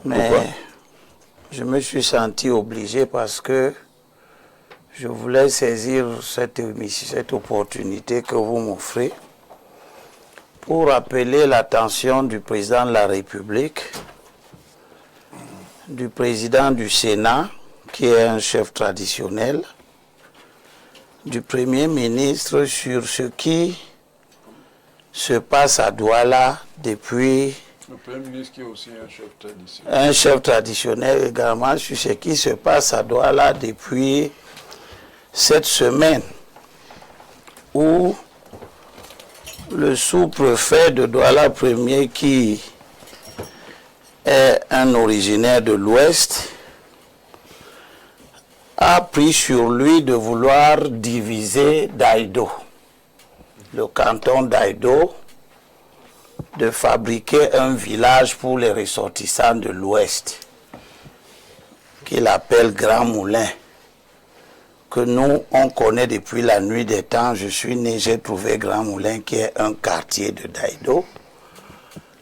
Mais pourquoi? je me suis senti obligé parce que je voulais saisir cette opportunité que vous m'offrez pour appeler l'attention du président de la République, du président du Sénat, qui est un chef traditionnel, du Premier ministre sur ce qui se passe à Douala depuis... Le Premier ministre qui est aussi un chef traditionnel. Un chef traditionnel également sur ce qui se passe à Douala depuis cette semaine où le sous-préfet de Douala Premier, qui est un originaire de l'Ouest, a pris sur lui de vouloir diviser Daïdo, le canton d'Aïdo, de fabriquer un village pour les ressortissants de l'Ouest, qu'il appelle Grand Moulin, que nous, on connaît depuis la nuit des temps. Je suis né, j'ai trouvé Grand Moulin, qui est un quartier de Daïdo,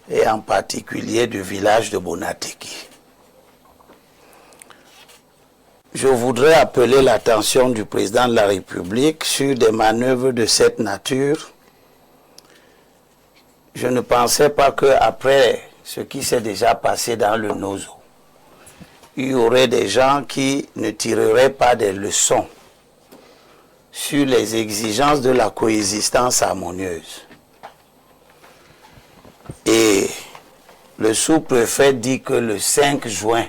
et en particulier du village de Bonateki. Je voudrais appeler l'attention du président de la République sur des manœuvres de cette nature. Je ne pensais pas qu'après ce qui s'est déjà passé dans le Nozo, il y aurait des gens qui ne tireraient pas des leçons sur les exigences de la coexistence harmonieuse. Et le sous-préfet dit que le 5 juin,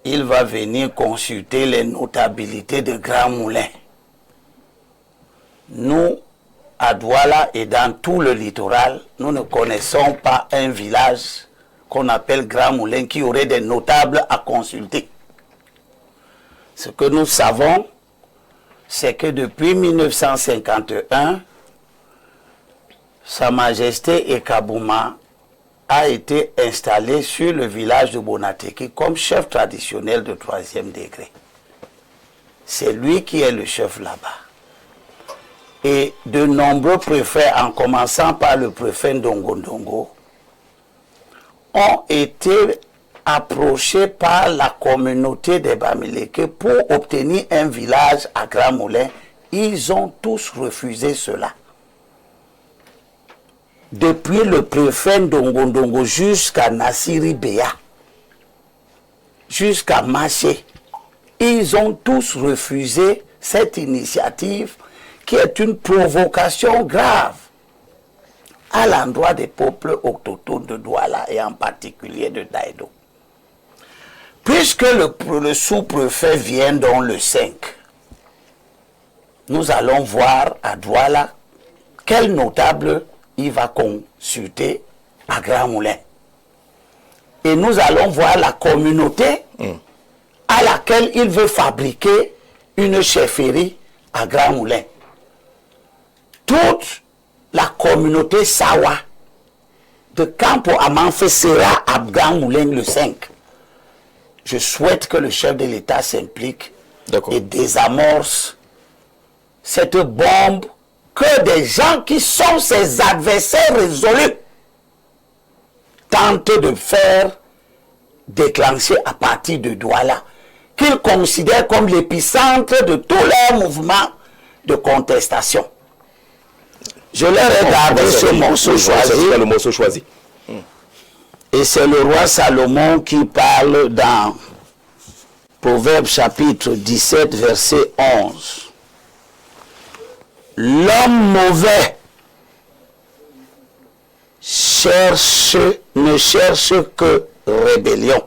il va venir consulter les notabilités de Grand Moulin. Nous, à Douala et dans tout le littoral, nous ne connaissons pas un village qu'on appelle Grand Moulin qui aurait des notables à consulter. Ce que nous savons, c'est que depuis 1951, Sa Majesté Ekabouma a été installé sur le village de Bonateki comme chef traditionnel de 3e degré. C'est lui qui est le chef là-bas. Et de nombreux préfets, en commençant par le préfet Ndongo, ont été approchés par la communauté des Bamileke pour obtenir un village à Grand Moulin. Ils ont tous refusé cela. Depuis le préfet Ndongo jusqu'à Nassiri Béa, jusqu'à Maché, ils ont tous refusé cette initiative qui est une provocation grave à l'endroit des peuples autochtones de Douala et en particulier de Daïdo. Puisque le sous-préfet vient dans le 5, nous allons voir à Douala quel notable il va consulter à Grand Moulin. Et nous allons voir la communauté à laquelle il veut fabriquer une chefferie à Grand Moulin. Toute la communauté Sawa de Campo Amanfe sera à Grand Moulin le 5. Je souhaite que le chef de l'État s'implique et désamorce cette bombe que des gens qui sont ses adversaires résolus tentent de faire déclencher à partir de Douala, qu'ils considèrent comme l'épicentre de tous leurs mouvements de contestation. Je leur ai gardé ce morceau choisi. Le morceau choisi. Et c'est le roi Salomon qui parle dans Proverbe chapitre 17, verset 11. L'homme mauvais ne cherche que rébellion.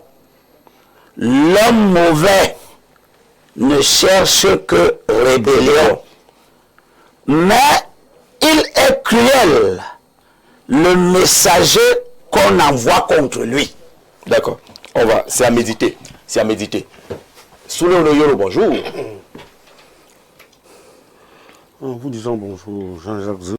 L'homme mauvais ne cherche que rébellion. Mais il est cruel, le messager qu'on envoie contre lui. D'accord. On va. C'est à méditer. C'est à méditer. Soulou Noyoro, bonjour. En vous disant bonjour, Jean-Jacques.